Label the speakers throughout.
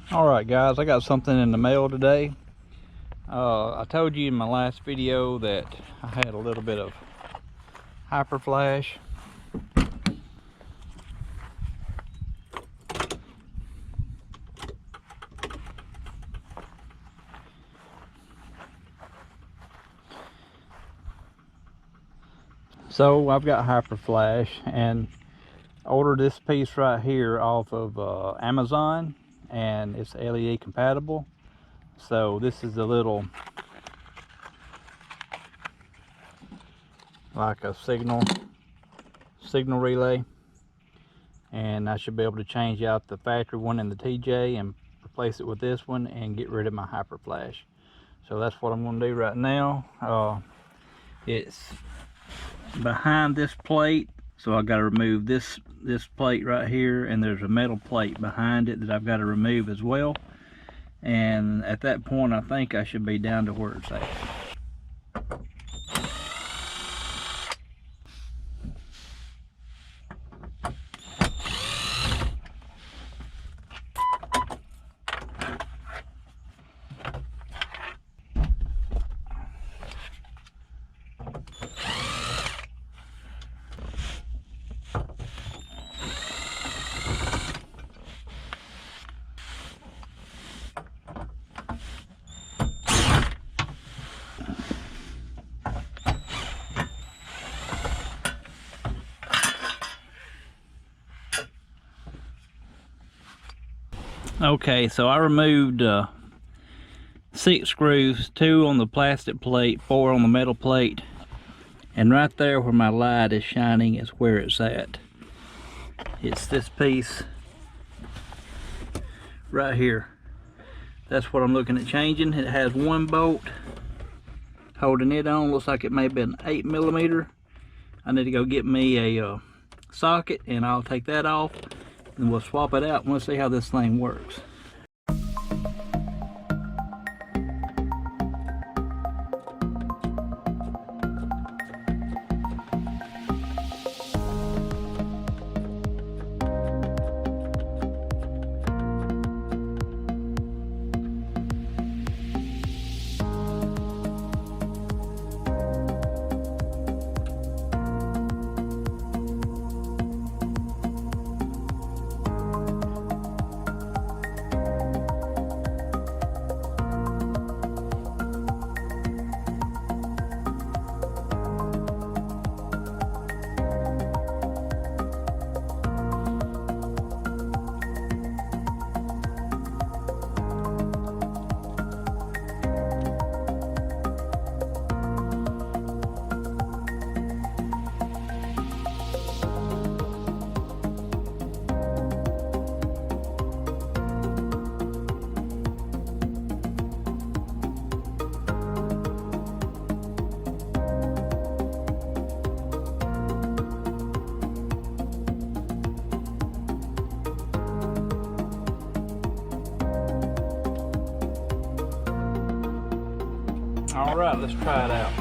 Speaker 1: Alright guys, I got something in the mail today. I told you in my last video that I had a little bit of hyper flash. So I've got hyper flash and ordered this piece right here off of Amazon, and it's LED compatible. So this is a little, like a signal relay, and I should be able to change out the factory one in the TJ and replace it with this one and get rid of my hyper flash. So that's what I'm going to do right now. It's behind this plate, so I got to remove this plate right here, and there's a metal plate behind it that I've got to remove as well. And at that point I think I should be down to where it's at. Okay, so I removed 6 screws, 2 on the plastic plate, 4 on the metal plate, and right there where my light is shining is where it's at. It's this piece right here. That's what I'm looking at changing. It has 1 bolt holding it on. Looks like it may be an 8mm. I need to go get me a socket, and I'll take that off and we'll swap it out and we'll see how this thing works. All right, let's try it out.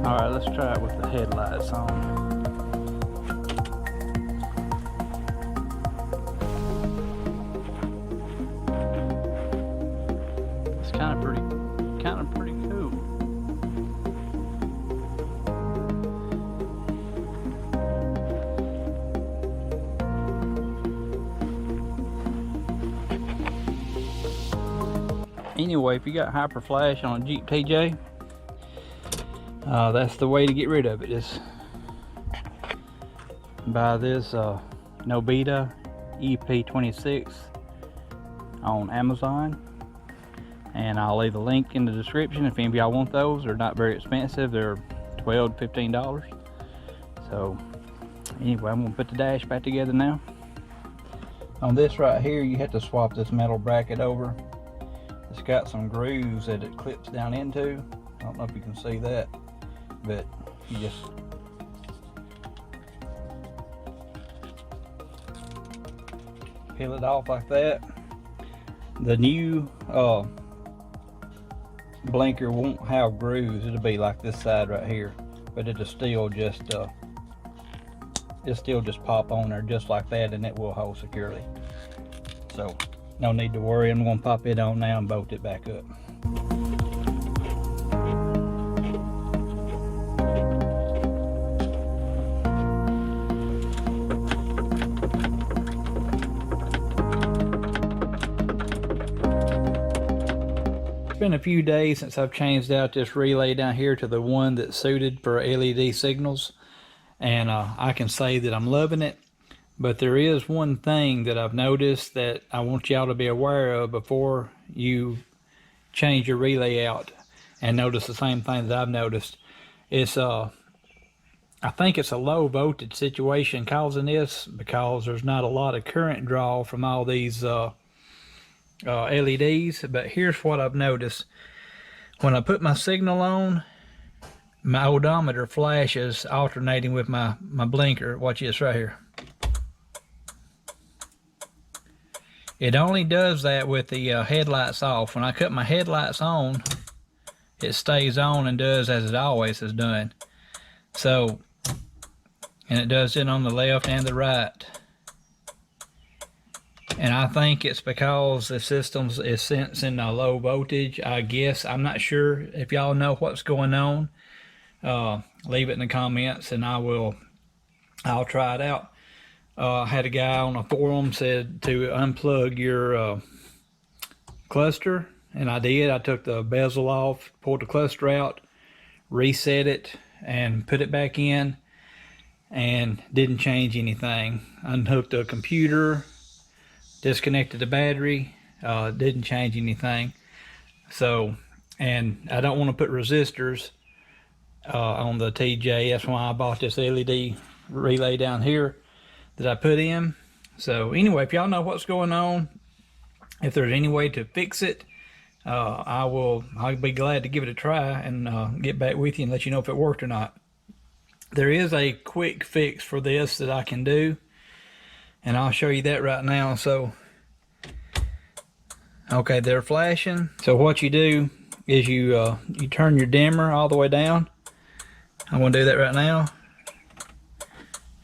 Speaker 1: Alright, let's try it with the headlights on. It's kind of pretty cool. Anyway, if you got hyper flash on a Jeep TJ, that's the way to get rid of it. Just buy this Nobita EP26 on Amazon, and I'll leave a link in the description if any of y'all want those. They're not very expensive. They're $12 to $15. So anyway, I'm gonna put the dash back together now, On this right here, you have to swap this metal bracket over. It's got some grooves that it clips down into. I don't know if you can see that, but you just peel it off like that. The new blinker won't have grooves. It'll be like this side right here, but it'll still just pop on there just like that, and it will hold securely. So no need to worry. I'm going to pop it on now and bolt it back up. It's been a few days since I've changed out this relay down here to the one that's suited for LED signals, and I can say that I'm loving it. But there is one thing that I've noticed that I want y'all to be aware of before you change your relay out and notice the same thing that I've noticed. It's I think it's a low voltage situation causing this, because there's not a lot of current draw from all these LEDs. But here's what I've noticed. When I put my signal on, my odometer flashes alternating with my blinker. Watch this right here. It only does that with the headlights off. When I cut my headlights on, it stays on and does as it always has done. So, and it does it on the left and the right. And I think it's because the system is sensing a low voltage, I guess. I'm not sure. If y'all know what's going on, leave it in the comments and I'll try it out. I had a guy on a forum said to unplug your cluster, and I did. I took the bezel off, pulled the cluster out, reset it, and put it back in, and didn't change anything. Unhooked the computer, disconnected the battery, didn't change anything. So, and I don't want to put resistors on the TJ. That's why I bought this LED relay down here that I put in. So anyway, if y'all know what's going on, if there's any way to fix it, I'll be glad to give it a try and get back with you and let you know if it worked or not. There is a quick fix for this that I can do, and I'll show you that right now. So okay, they're flashing. So what you do is you turn your dimmer all the way down. I'm going to do that right now,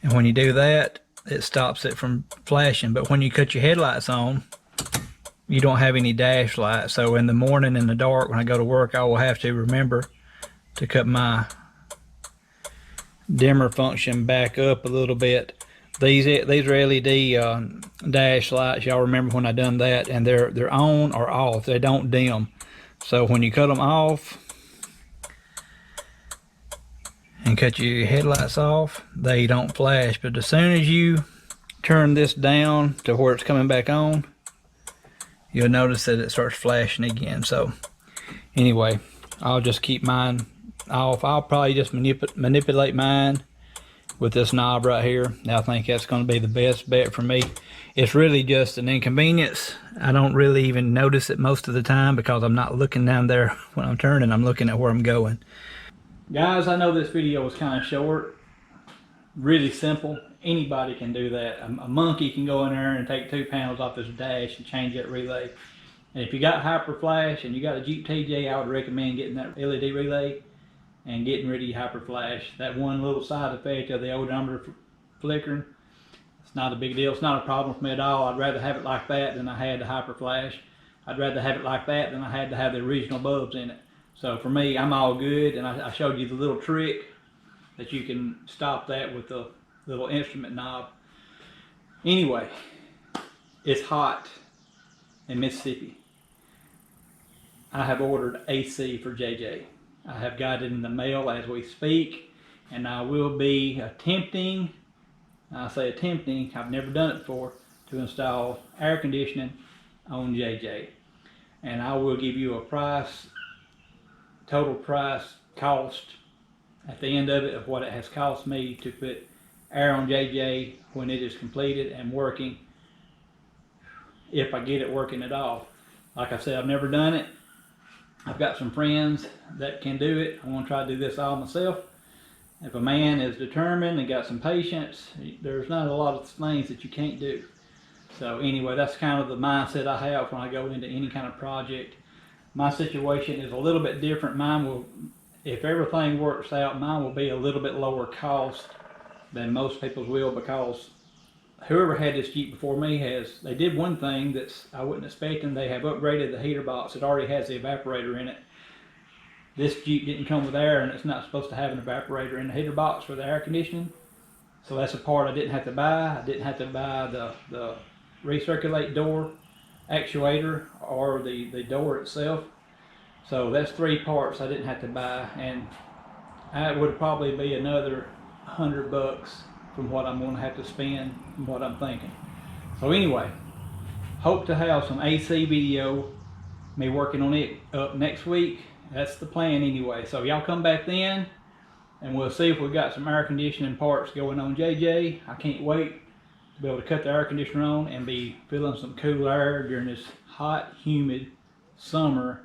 Speaker 1: and when you do that, it stops it from flashing. But when you cut your headlights on, you don't have any dash lights. So in the morning, in the dark, when I go to work, I will have to remember to cut my dimmer function back up a little bit. These are LED dash lights. Y'all remember when I done that, and they're on or off. They don't dim. So when you cut them off and cut your headlights off, they don't flash. But as soon as you turn this down to where it's coming back on, you'll notice that it starts flashing again. So anyway, I'll just keep mine off. I'll probably just manipulate mine with this knob right here. I think that's going to be the best bet for me. It's really just an inconvenience. I don't really even notice it most of the time because I'm not looking down there when I'm turning. I'm looking at where I'm going. Guys, I know this video was kind of short. Really simple. Anybody can do that. A monkey can go in there and take 2 panels off this dash and change that relay. And if you got hyper flash and you got a Jeep TJ, I would recommend getting that LED relay and getting rid of your hyper flash. That one little side effect of the odometer flickering, it's not a big deal. It's not a problem for me at all. I'd rather have it like that than I had the hyper flash. I'd rather have it like that than I had to have the original bulbs in it. So for me, I'm all good, and I showed you the little trick that you can stop that with the little instrument knob. Anyway, it's hot in Mississippi. I have ordered AC for JJ. I have got it in the mail as we speak, and I will be attempting, I say attempting, I've never done it before, to install air conditioning on JJ. And I will give you a price, total price, cost at the end of it of what it has cost me to put air on JJ when it is completed and working. if I get it working at all. Like I said, I've never done it. I've got some friends that can do it. I want to try to do this all myself. If a man is determined and got some patience, there's not a lot of things that you can't do. So anyway, that's kind of the mindset I have when I go into any kind of project. My situation is a little bit different. Mine will, if everything works out, mine will be a little bit lower cost than most people's will, because whoever had this Jeep before me they did one thing that's I wasn't expecting. They have upgraded the heater box. It already has the evaporator in it. This Jeep didn't come with air, and it's not supposed to have an evaporator in the heater box for the air conditioning. So that's a part I didn't have to buy. I didn't have to buy the recirculate door actuator or the door itself. So that's 3 parts I didn't have to buy, and that would probably be another $100 from what I'm going to have to spend from what I'm thinking. So anyway, hope to have some AC video, me working on it up next week. That's the plan anyway. So y'all come back then and we'll see if we've got some air conditioning parts going on JJ. I can't wait to be able to cut the air conditioner on and be feeling some cool air during this hot, humid summer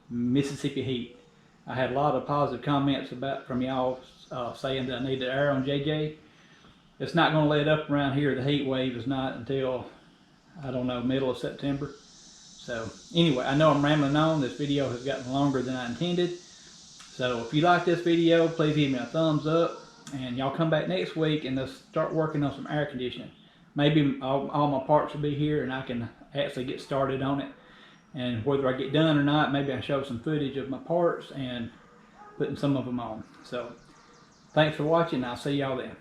Speaker 1: Mississippi heat. I had a lot of positive comments from y'all saying that I need the air on JJ. It's not going to let up around here. The heat wave is not until, I don't know, middle of September. So anyway, I know I'm rambling on. This video has gotten longer than I intended. So if you like this video, please give me a thumbs up. And y'all come back next week and let's start working on some air conditioning. Maybe all my parts will be here and I can actually get started on it. And whether I get done or not, maybe I show some footage of my parts and putting some of them on. So thanks for watching. I'll see y'all then.